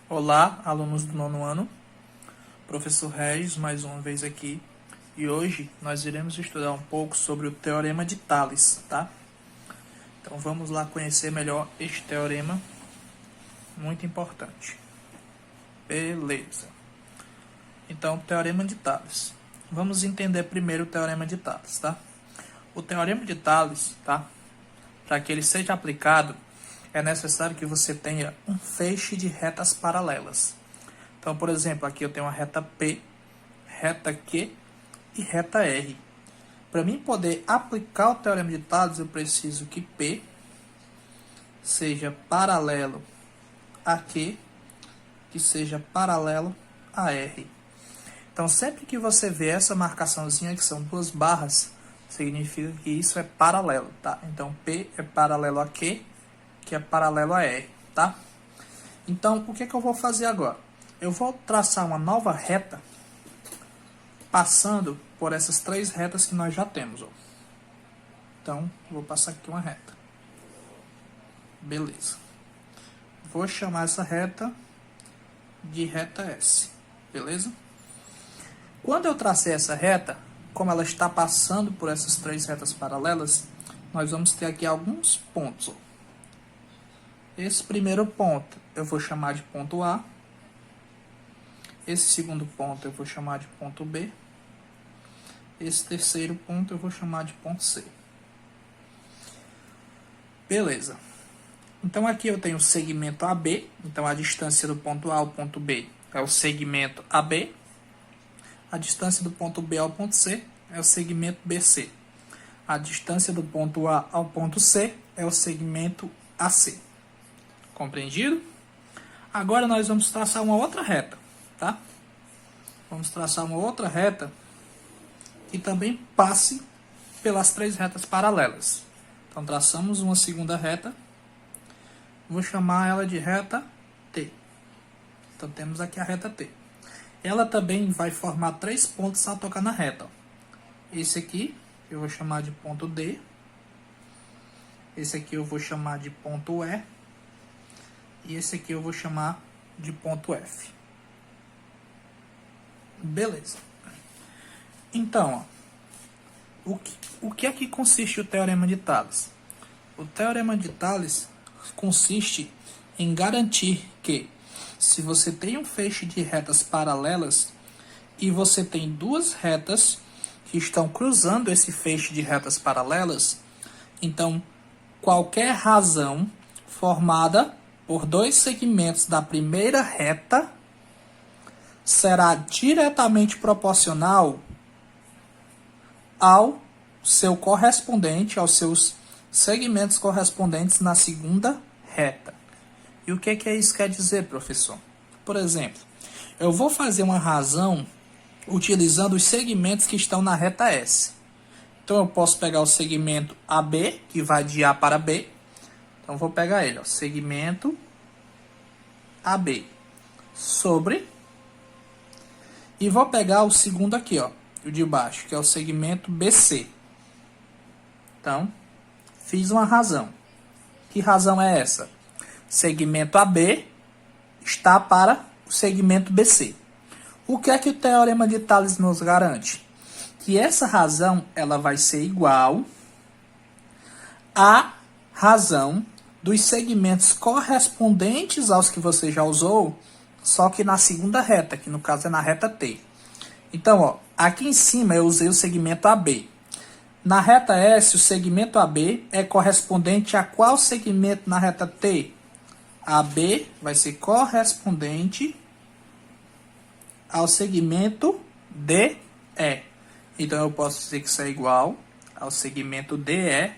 Olá, alunos do nono ano, professor Regis mais uma vez aqui, e hoje nós iremos estudar um pouco sobre o Teorema de Tales, tá? Então vamos lá conhecer melhor este teorema, muito importante. Beleza. Então, Teorema de Tales. Vamos entender primeiro o Teorema de Tales, tá? O Teorema de Tales, tá? Para que ele seja aplicado, é necessário que você tenha um feixe de retas paralelas. Então, por exemplo, aqui eu tenho uma reta P, reta Q e reta R. Para mim poder aplicar o Teorema de Tales, eu preciso que P seja paralelo a Q, que seja paralelo a R. Então, sempre que você vê essa marcaçãozinha, que são duas barras, significa que isso é paralelo, tá? Então, P é paralelo a Q, que é paralelo a R, tá? Então, o que eu vou fazer agora? Eu vou traçar uma nova reta, passando por essas três retas que nós já temos, ó. Então, vou passar aqui uma reta. Beleza. Vou chamar essa reta de reta S, beleza? Quando eu tracei essa reta, como ela está passando por essas três retas paralelas, nós vamos ter aqui alguns pontos, ó. Esse primeiro ponto eu vou chamar de ponto A. Esse segundo ponto eu vou chamar de ponto B. Esse terceiro ponto eu vou chamar de ponto C. Beleza. Então aqui eu tenho o segmento AB. Então a distância do ponto A ao ponto B é o segmento AB. A distância do ponto B ao ponto C é o segmento BC. A distância do ponto A ao ponto C é o segmento AC. Compreendido? Agora nós vamos traçar uma outra reta, tá? Vamos traçar uma outra reta que também passe pelas três retas paralelas. Então traçamos uma segunda reta. Vou chamar ela de reta T. Então temos aqui a reta T. Ela também vai formar três pontos a tocar na reta. Esse aqui eu vou chamar de ponto D. Esse aqui eu vou chamar de ponto E. E esse aqui eu vou chamar de ponto F. Beleza. Então, ó, o que é que consiste o Teorema de Tales? O Teorema de Tales consiste em garantir que, se você tem um feixe de retas paralelas e você tem duas retas que estão cruzando esse feixe de retas paralelas, então qualquer razão formada por dois segmentos da primeira reta será diretamente proporcional ao seu correspondente, aos seus segmentos correspondentes na segunda reta. E o que isso quer dizer, professor? Por exemplo, eu vou fazer uma razão utilizando os segmentos que estão na reta S. Então, eu posso pegar o segmento AB, que vai de A para B. Então, vou pegar ele, ó, segmento AB sobre, e vou pegar o segundo aqui, ó, o de baixo, que é o segmento BC. Então, fiz uma razão. Que razão é essa? Segmento AB está para o segmento BC. O que é que o Teorema de Tales nos garante? Que essa razão ela vai ser igual à razão dos segmentos correspondentes aos que você já usou, só que na segunda reta, que no caso é na reta T. Então, ó, aqui em cima eu usei o segmento AB. Na reta S, o segmento AB é correspondente a qual segmento na reta T? AB vai ser correspondente ao segmento DE. Então, eu posso dizer que isso é igual ao segmento DE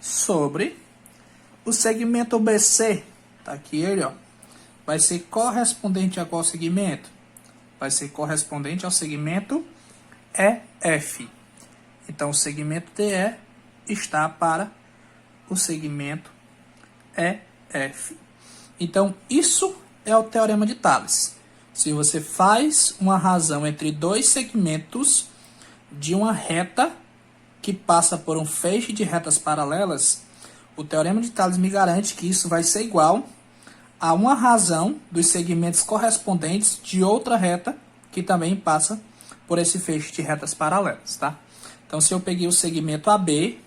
sobre o segmento BC. Tá aqui ele, ó. Vai ser correspondente a qual segmento? Vai ser correspondente ao segmento EF. Então, o segmento DE está para o segmento EF. Então, isso é o Teorema de Tales. Se você faz uma razão entre dois segmentos de uma reta que passa por um feixe de retas paralelas, o Teorema de Tales me garante que isso vai ser igual a uma razão dos segmentos correspondentes de outra reta que também passa por esse feixe de retas paralelas, tá? Então, se eu peguei o segmento AB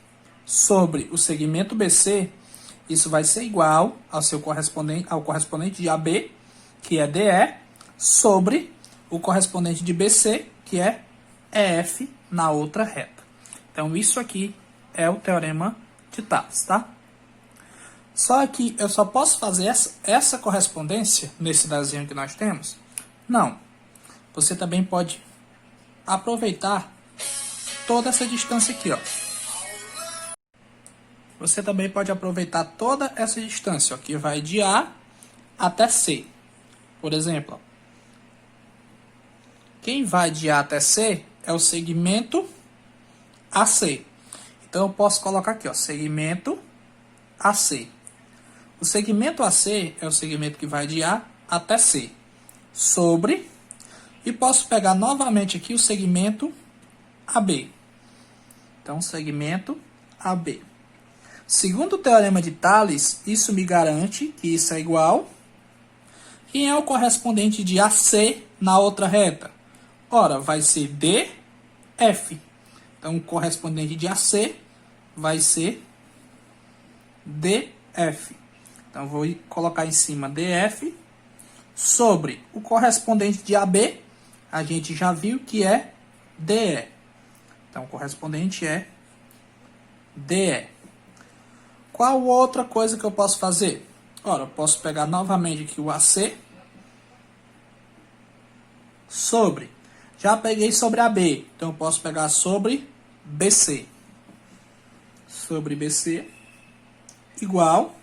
sobre o segmento BC, isso vai ser igual ao correspondente de AB, que é DE, sobre o correspondente de BC, que é EF na outra reta. Então, isso aqui é o teorema de Tales, tá? Só que eu só posso fazer essa correspondência nesse desenho que nós temos? Não. Você também pode aproveitar toda essa distância aqui, ó. Você também pode aproveitar toda essa distância, ó, que vai de A até C. Por exemplo, ó, quem vai de A até C é o segmento AC. Então, eu posso colocar aqui, ó, segmento AC. O segmento AC é o segmento que vai de A até C. Sobre, e posso pegar novamente aqui o segmento AB. Então, segmento AB. Segundo o teorema de Tales, isso me garante que isso é igual. Quem é o correspondente de AC na outra reta? Ora, vai ser DF. Então, o correspondente de AC vai ser DF. Então, vou colocar em cima DF sobre o correspondente de AB, a gente já viu que é DE. Então, o correspondente é DE. Qual outra coisa que eu posso fazer? Ora, eu posso pegar novamente aqui o AC sobre. Já peguei sobre AB, então eu posso pegar sobre BC. Sobre BC igual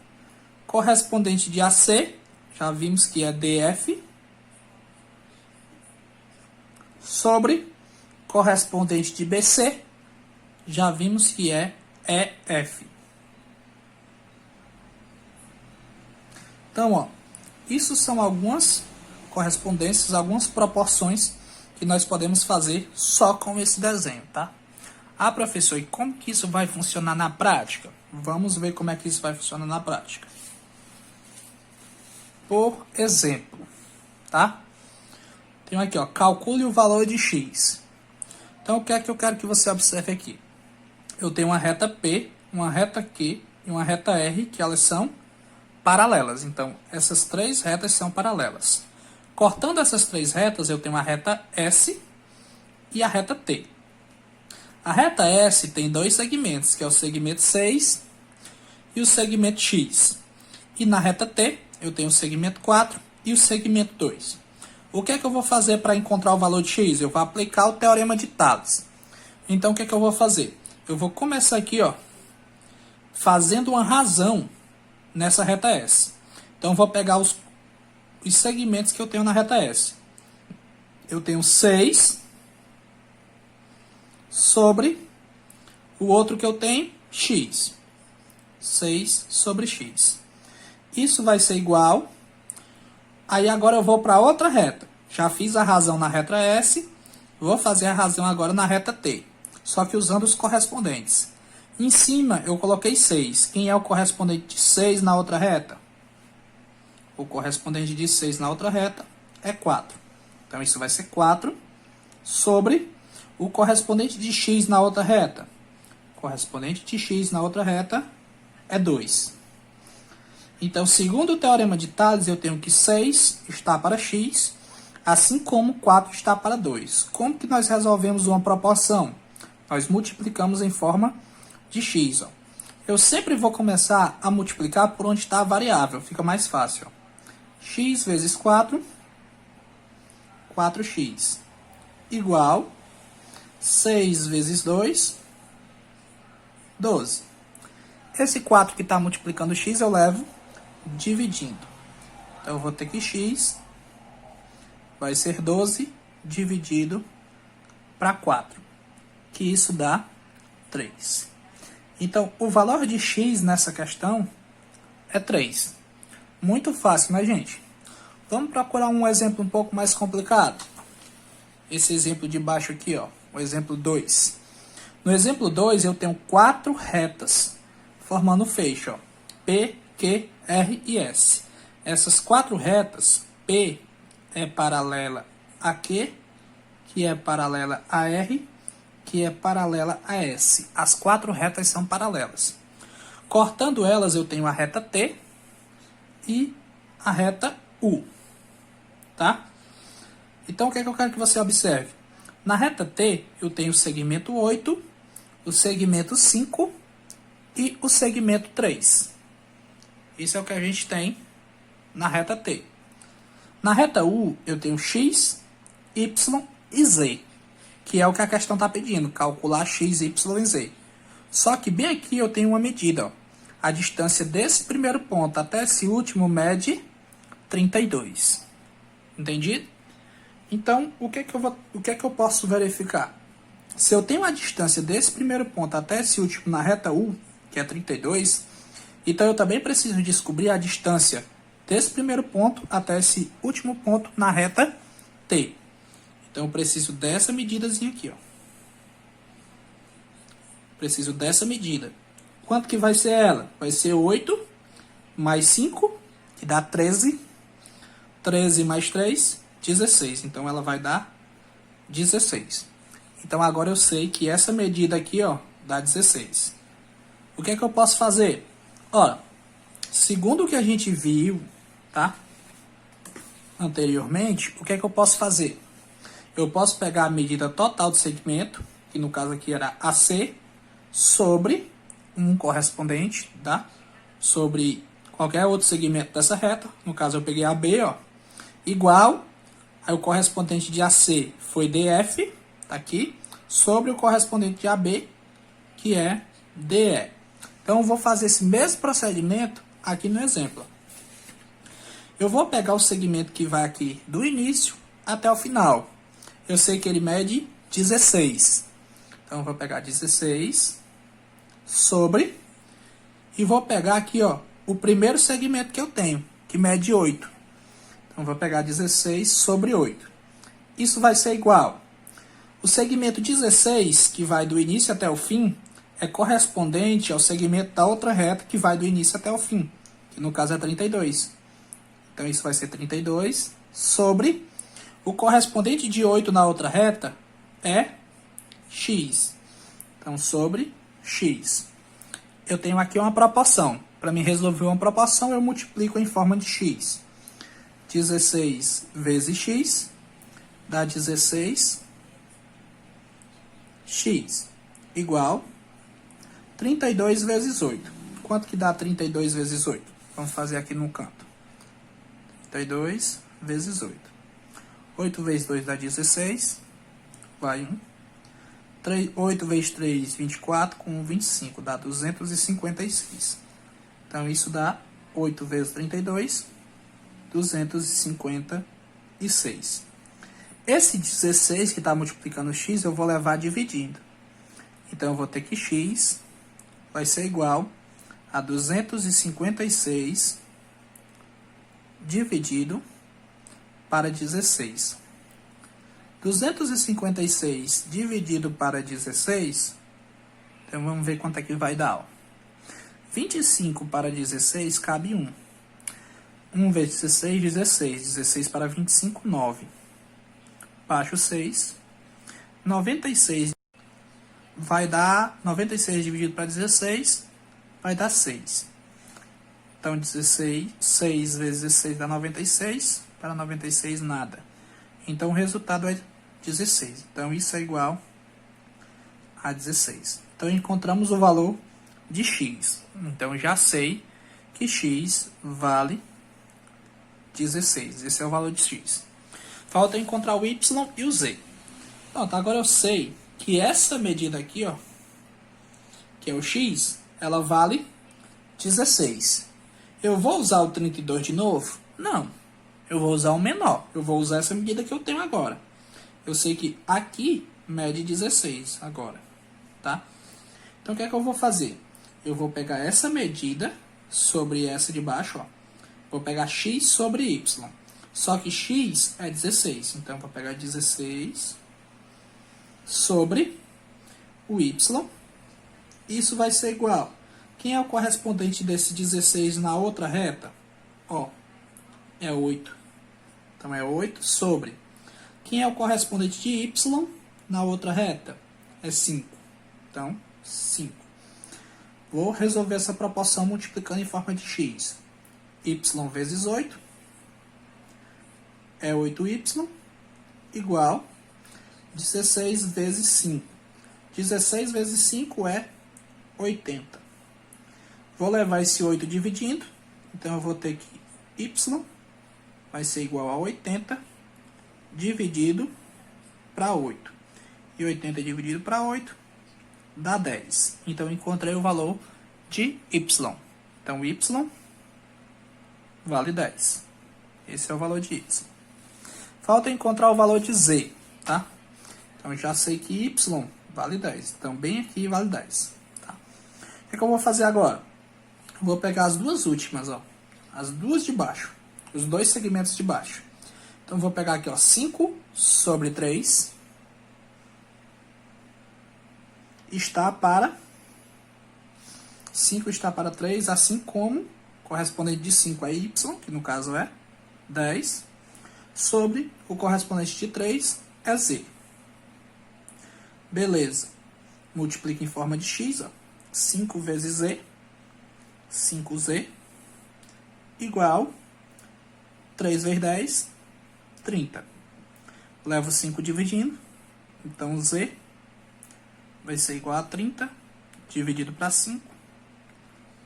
correspondente de AC, já vimos que é DF, sobre correspondente de BC, já vimos que é EF. Então, ó, isso são algumas correspondências, algumas proporções que nós podemos fazer só com esse desenho, tá? Ah, professor, e como que isso vai funcionar na prática? Vamos ver como é que isso vai funcionar na prática. Por exemplo, tá? Tenho aqui, ó, calcule o valor de x. Então, o que é que eu quero que você observe aqui? Eu tenho uma reta P, uma reta Q e uma reta R, que elas são paralelas. Então, essas três retas são paralelas. Cortando essas três retas, eu tenho a reta S e a reta T. A reta S tem dois segmentos, que é o segmento 6 e o segmento X. E na reta T, eu tenho o segmento 4 e o segmento 2. O que é que eu vou fazer para encontrar o valor de X? Eu vou aplicar o teorema de Tales. Então, o que é que eu vou fazer? Eu vou começar aqui, ó, fazendo uma razão nessa reta S. Então, eu vou pegar os segmentos que eu tenho na reta S. Eu tenho 6 sobre o outro que eu tenho, X. 6 sobre X. Isso vai ser igual. Aí agora eu vou para outra reta. Já fiz a razão na reta S. Vou fazer a razão agora na reta T. Só que usando os correspondentes. Em cima eu coloquei 6. Quem é o correspondente de 6 na outra reta? O correspondente de 6 na outra reta é 4. Então isso vai ser 4 sobre o correspondente de x na outra reta. O correspondente de x na outra reta é 2. Então, segundo o teorema de Tales, eu tenho que 6 está para x, assim como 4 está para 2. Como que nós resolvemos uma proporção? Nós multiplicamos em forma de x. Ó. Eu sempre vou começar a multiplicar por onde está a variável, fica mais fácil. Ó. X vezes 4, 4x, igual 6 vezes 2, 12. Esse 4 que está multiplicando x eu levo dividindo. Então, eu vou ter que x vai ser 12 dividido para 4, que isso dá 3. Então, o valor de x nessa questão é 3. Muito fácil, né, gente? Vamos procurar um exemplo um pouco mais complicado. Esse exemplo de baixo aqui, ó, o exemplo 2. No exemplo 2, eu tenho 4 retas formando o feixe, ó, P, Q, R e S. Essas quatro retas, P é paralela a Q, que é paralela a R, que é paralela a S. As quatro retas são paralelas. Cortando elas, eu tenho a reta T e a reta U, tá? Então, o que é que eu quero que você observe? Na reta T, eu tenho o segmento 8, o segmento 5 e o segmento 3. Isso é o que a gente tem na reta T. Na reta U, eu tenho X, Y e Z, que é o que a questão está pedindo, calcular X, Y e Z. Só que bem aqui eu tenho uma medida, ó. A distância desse primeiro ponto até esse último mede 32. Entendido? Então, o que é que eu posso verificar? Se eu tenho a distância desse primeiro ponto até esse último na reta U, que é 32, então eu também preciso descobrir a distância desse primeiro ponto até esse último ponto na reta T. Então eu preciso dessa medidazinha aqui, ó. Preciso dessa medida. Quanto que vai ser ela? Vai ser 8 mais 5, que dá 13. 13 mais 3, 16. Então ela vai dar 16. Então agora eu sei que essa medida aqui, ó, dá 16. O que é que eu posso fazer? Ora, segundo o que a gente viu, tá? Anteriormente, o que é que eu posso fazer? Eu posso pegar a medida total do segmento, que no caso aqui era AC, sobre um correspondente, tá? Sobre qualquer outro segmento dessa reta. No caso eu peguei AB, ó, igual, aí o correspondente de AC foi DF, tá aqui, sobre o correspondente de AB, que é DE. Então eu vou fazer esse mesmo procedimento aqui no exemplo. Eu vou pegar o segmento que vai aqui do início até o final. Eu sei que ele mede 16. Então eu vou pegar 16 sobre, e vou pegar aqui, ó, o primeiro segmento que eu tenho, que mede 8. Então eu vou pegar 16 sobre 8. Isso vai ser igual. O segmento 16, que vai do início até o fim, é correspondente ao segmento da outra reta que vai do início até o fim, que no caso é 32. Então isso vai ser 32 sobre o correspondente de 8 na outra reta é x. Então sobre x. Eu tenho aqui uma proporção. Para me resolver uma proporção, eu multiplico em forma de x. 16 vezes x dá 16x igual 32 vezes 8. Quanto que dá 32 vezes 8? Vamos fazer aqui no canto. 32 vezes 8. 8 vezes 2 dá 16. Vai 1. 8 vezes 3, 24. Com 25 dá 256. Então isso dá 8 vezes 32, 256. Esse 16 que está multiplicando x, eu vou levar dividindo. Então eu vou ter que x vai ser igual a 256 dividido para 16. 256 dividido para 16, então vamos ver quanto é que vai dar. Ó. 25 para 16 cabe 1. 1 vezes 16, 16. 16 para 25, 9. Baixo 6. 96 vai dar, 96 dividido para 16, vai dar 6. Então 16, 6 vezes 16 dá 96, para 96 nada. Então o resultado é 16. Então isso é igual a 16. Então encontramos o valor de x. Então já sei que x vale 16. Esse é o valor de x. Falta encontrar o y e o z. Pronto, agora eu sei que essa medida aqui, ó, que é o x, ela vale 16. Eu vou usar o 32 de novo? Não. Eu vou usar o menor. Eu vou usar essa medida que eu tenho agora. Eu sei que aqui mede 16 agora, tá? Então o que é que eu vou fazer? Eu vou pegar essa medida sobre essa de baixo, ó. Vou pegar x sobre y. Só que x é 16. Então, vou pegar 16 sobre o y. Isso vai ser igual. Quem é o correspondente desse 16 na outra reta? Ó, é 8. Então, é 8 sobre... Quem é o correspondente de y na outra reta? É 5. Então, 5. Vou resolver essa proporção multiplicando em forma de x. Y vezes 8 é 8y igual 16 vezes 5. 16 vezes 5 é 80. Vou levar esse 8 dividindo. Então, eu vou ter que y vai ser igual a 80 dividido para 8. E 80 dividido para 8 dá 10. Então, encontrei o valor de y. Então, y vale 10. Esse é o valor de y. Falta encontrar o valor de z, tá? Então, já sei que y vale 10. Então, bem aqui vale 10. Tá? O que eu vou fazer agora? Eu vou pegar as duas últimas, ó. As duas de baixo. Os dois segmentos de baixo. Então, eu vou pegar aqui, ó, 5 sobre 3 está para 5 está para 3, assim como correspondente de 5 é y, que no caso é 10, sobre o correspondente de 3 é z. Beleza. Multiplica em forma de x, ó. 5 vezes z, 5z, igual 3 vezes 10, 30. Levo 5 dividindo, então z vai ser igual a 30 dividido para 5,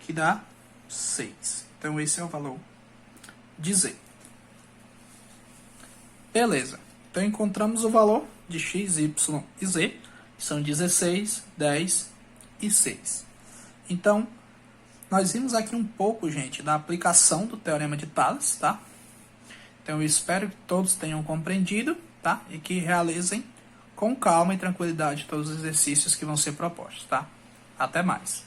que dá 6. Então, esse é o valor de z. Beleza. Então, encontramos o valor de x, y e z, que são 16, 10 e 6. Então, nós vimos aqui um pouco, gente, da aplicação do Teorema de Tales, tá? Então, eu espero que todos tenham compreendido, tá? E que realizem com calma e tranquilidade todos os exercícios que vão ser propostos, tá? Até mais.